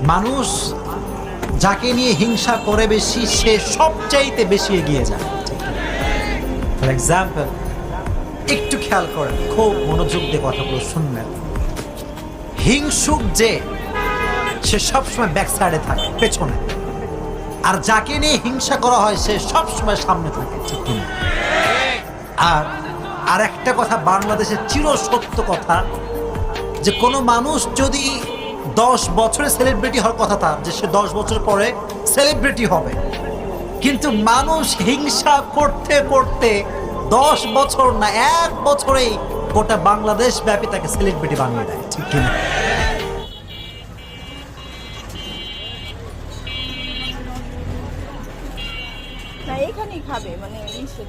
মানুষ যাকে নিয়ে হিংসা করে বেশি সে সবচাইতে বেশি এগিয়ে যায়। ফর এক্সাম্পল, একটু খেয়াল করেন, খুব মনোযোগ দিয়ে কথাগুলো শুনবেন। হিংসুক যে সে সবসময় ব্যাক সাইডে থাকে, পেছনে। আর যাকে নিয়ে হিংসা করা হয় সে সবসময় সামনে থাকে, ঠিক কিনা? আর একটা কথা বাংলাদেশের চির সত্য কথা, যে কোনো মানুষ যদি 10 বছরে সেলিব্রিটি হওয়ার কথা তার, যে সে 10 বছর পরে সেলিব্রিটি হবে, কিন্তু মানুষ হিংসা করতে করতে 10 বছর না 1 বছরেই গোটা বাংলাদেশ ব্যাপী তাকে সেলিব্রিটি বানিয়ে দেয়, ঠিক কিনা? না এখানেই খাবে মানে নিশ্চয়।